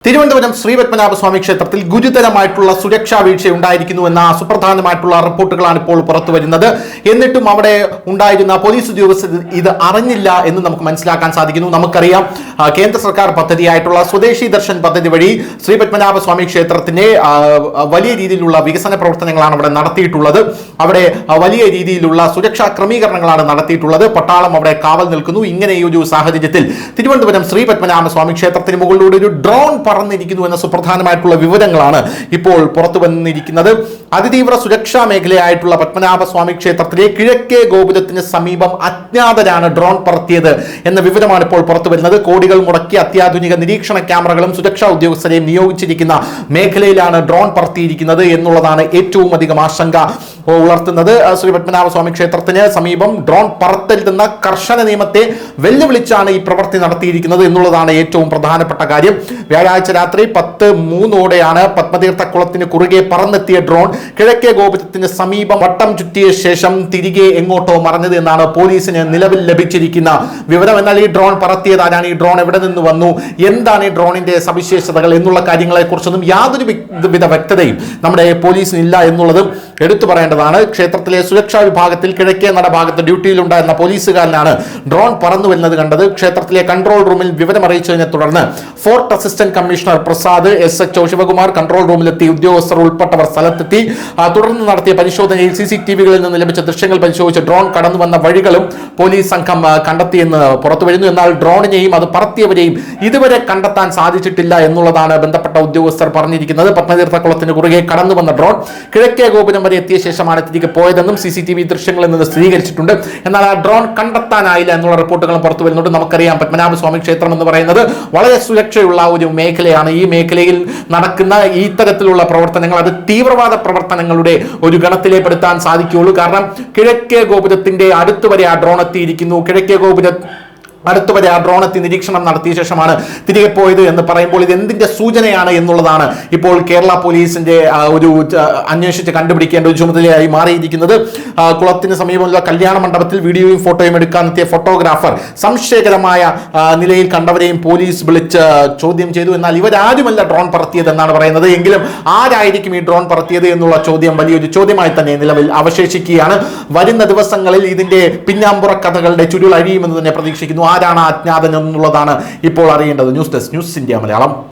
തിരുവനന്തപുരം ശ്രീപത്മനാഭസ്വാമി ക്ഷേത്രത്തിൽ ഗുരുതരമായിട്ടുള്ള സുരക്ഷാ വീഴ്ച ഉണ്ടായിരിക്കുന്നുവെന്ന സുപ്രധാനമായിട്ടുള്ള റിപ്പോർട്ടുകളാണ് ഇപ്പോൾ പുറത്തു വരുന്നത്. എന്നിട്ടും അവിടെ ഉണ്ടായിരുന്ന പോലീസ് ഉദ്യോഗസ്ഥർ ഇത് അറിഞ്ഞില്ല എന്ന് നമുക്ക് മനസ്സിലാക്കാൻ സാധിക്കുന്നു. നമുക്കറിയാം, കേന്ദ്ര സർക്കാർ പദ്ധതിയായിട്ടുള്ള സ്വദേശി ദർശൻ പദ്ധതി വഴി ശ്രീപത്മനാഭസ്വാമി ക്ഷേത്രത്തിന്റെ വലിയ രീതിയിലുള്ള വികസന പ്രവർത്തനങ്ങളാണ് അവിടെ നടത്തിയിട്ടുള്ളത്. അവിടെ വലിയ രീതിയിലുള്ള സുരക്ഷാ ക്രമീകരണങ്ങളാണ് നടത്തിയിട്ടുള്ളത്. പട്ടാളം അവിടെ കാവൽ നിൽക്കുന്നു. ഇങ്ങനെ ഈ ഒരു സാഹചര്യത്തിൽ തിരുവനന്തപുരം ശ്രീപത്മനാഭസ്വാമി ക്ഷേത്രത്തിന് മുകളിലൂടെ ഒരു ഡ്രോൺ പറന്നിരിക്കുന്നു എന്ന സുപ്രധാനമായിട്ടുള്ള വിവരങ്ങളാണ് ഇപ്പോൾ പുറത്തു വന്നിരിക്കുന്നത്. അതിതീവ്ര സുരക്ഷാ മേഖലയായിട്ടുള്ള പത്മനാഭസ്വാമി ക്ഷേത്രത്തിലെ കിഴക്കേ ഗോപുരത്തിന് സമീപം അജ്ഞാതരാണ് ഡ്രോൺ പറത്തിയത് എന്ന വിവരമാണ് ഇപ്പോൾ പുറത്തു വരുന്നത്. കോടികൾ മുടക്കി അത്യാധുനിക നിരീക്ഷണ ക്യാമറകളും സുരക്ഷാ ഉദ്യോഗസ്ഥരെയും നിയോഗിച്ചിരിക്കുന്ന മേഖലയിലാണ് ഡ്രോൺ പറത്തിയിരിക്കുന്നത് എന്നുള്ളതാണ് ഏറ്റവും അധികം ആശങ്ക ഉണർത്തുന്നത്. ശ്രീ പത്മനാഭസ്വാമി ക്ഷേത്രത്തിന് സമീപം ഡ്രോൺ പറത്തരുതെന്ന കർശന നിയമത്തെ വെല്ലുവിളിച്ചാണ് ഈ പ്രവൃത്തി നടത്തിയിരിക്കുന്നത് എന്നുള്ളതാണ് ഏറ്റവും പ്രധാനപ്പെട്ട കാര്യം. വ്യാഴാഴ്ച രാത്രി 10:03 പത്മതീർത്ഥക്കുളത്തിന് കുറുകെ പറന്നെത്തിയ ഡ്രോൺ കിഴക്കേ ഗോപുരത്തിന് സമീപം വട്ടം ചുറ്റിയ ശേഷം തിരികെ എങ്ങോട്ടോ മറഞ്ഞത് എന്നാണ് പോലീസിന് നിലവിൽ ലഭിച്ചിരിക്കുന്ന വിവരം. എന്നാൽ ഈ ഡ്രോൺ പറത്തിയത് ആരാണ്, ഈ ഡ്രോൺ എവിടെ നിന്ന് വന്നു, എന്താണ് ഈ ഡ്രോണിന്റെ സവിശേഷതകൾ എന്നുള്ള കാര്യങ്ങളെ കുറിച്ചൊന്നും യാതൊരു വിധ വ്യക്തതയും നമ്മുടെ പോലീസിന് ഇല്ല എന്നുള്ളതും എടുത്തു പറയേണ്ടതാണ്. ക്ഷേത്രത്തിലെ സുരക്ഷാ വിഭാഗത്തിൽ കിഴക്കേ നടഭാഗത്ത് ഡ്യൂട്ടിയിലുണ്ടായിരുന്ന പോലീസുകാരനാണ് ഡ്രോൺ പറന്നു വരുന്നത് കണ്ടത്. ക്ഷേത്രത്തിലെ കൺട്രോൾ റൂമിൽ വിവരമറിയിച്ചതിനെ തുടർന്ന് fort assistant commissioner Prasad, SHO Sivakumar control റൂമിലെത്തി. ഉദ്യോഗസ്ഥർ ഉൾപ്പെട്ടവർ സ്ഥലത്തെത്തി. തുടർന്ന് നടത്തിയ പരിശോധനയിൽ CCTVകളിൽ നിന്ന് ലഭിച്ച ദൃശ്യങ്ങൾ പരിശോധിച്ച് ഡ്രോൺ കടന്നു വന്ന വഴികളും പോലീസ് സംഘം കണ്ടെത്തിയെന്ന് പുറത്തു വരുന്നു. എന്നാൽ ഡ്രോണിനെയും അത് പറത്തിയവരെയും ഇതുവരെ കണ്ടെത്താൻ സാധിച്ചിട്ടില്ല എന്നുള്ളതാണ് ബന്ധപ്പെട്ട ഉദ്യോഗസ്ഥർ പറഞ്ഞിരിക്കുന്നത്. പത്മതീർത്ഥക്കുളത്തിന് കുറുകെ കടന്നു വന്ന ഡ്രോൺ കിഴക്കേ ഗോപുരം വരെ എത്തിയ ശേഷമാണ് തിരികെ പോയതെന്നും CCTV ദൃശ്യങ്ങളിൽ നിന്ന് സ്ഥിരീകരിച്ചിട്ടുണ്ട്. എന്നാൽ ആ ഡ്രോൺ കണ്ടെത്താനായില്ല എന്നുള്ള റിപ്പോർട്ടുകളും പുറത്തു വരുന്നുണ്ട്. നമുക്കറിയാം, പത്മനാഭസ്വാമി ക്ഷേത്രം എന്ന് പറയുന്നത് വളരെ സുരക്ഷയുള്ള ഒരു മേഖലയാണ്. ഈ മേഖലയിൽ നടക്കുന്ന ഈ തരത്തിലുള്ള പ്രവർത്തനങ്ങൾ അത് തീവ്രവാദ പ്രവർത്തനങ്ങളുടെ ഒരു ഗണത്തിലെ പെടുത്താൻ സാധിക്കുകയുള്ളൂ. കാരണം കിഴക്കേ ഗോപുരത്തിന്റെ അടുത്ത് വരെ ആ ഡ്രോൺ എത്തിയിരിക്കുന്നു. കിഴക്കേ ഗോപുര അടുത്തുവരെ ആ ഡ്രോൺ എത്തി നിരീക്ഷണം നടത്തിയ ശേഷമാണ് തിരികെ പോയത് എന്ന് പറയുമ്പോൾ ഇത് എന്തിന്റെ സൂചനയാണ് എന്നുള്ളതാണ് ഇപ്പോൾ കേരള പോലീസിന്റെ ഒരു അന്വേഷിച്ച് കണ്ടുപിടിക്കേണ്ട ഒരു ചുമതലയായി മാറിയിരിക്കുന്നത്. കുളത്തിന് സമീപമുള്ള കല്യാണ മണ്ഡപത്തിൽ വീഡിയോയും ഫോട്ടോയും എടുക്കാനെത്തിയ ഫോട്ടോഗ്രാഫർ സംശയകരമായ നിലയിൽ കണ്ടവരെയും പോലീസ് വിളിച്ച് ചോദ്യം ചെയ്തു. എന്നാൽ ഇവരാരുമല്ല ഡ്രോൺ പറത്തിയത് എന്നാണ് പറയുന്നത്. എങ്കിലും ആരായിരിക്കും ഈ ഡ്രോൺ പറത്തിയത് എന്നുള്ള ചോദ്യം വലിയൊരു ചോദ്യമായി തന്നെ നിലവിൽ അവശേഷിക്കുകയാണ്. വരുന്ന ദിവസങ്ങളിൽ ഇതിന്റെ പിന്നാമ്പുറ കഥകളുടെ ചുരുൾ അഴിയുമെന്ന് തന്നെ പ്രതീക്ഷിക്കുന്നു. ആരാണ് അജ്ഞാതൻ എന്നുള്ളതാണ് ഇപ്പോൾ അറിയേണ്ടത്. News desk, news India Malayalam.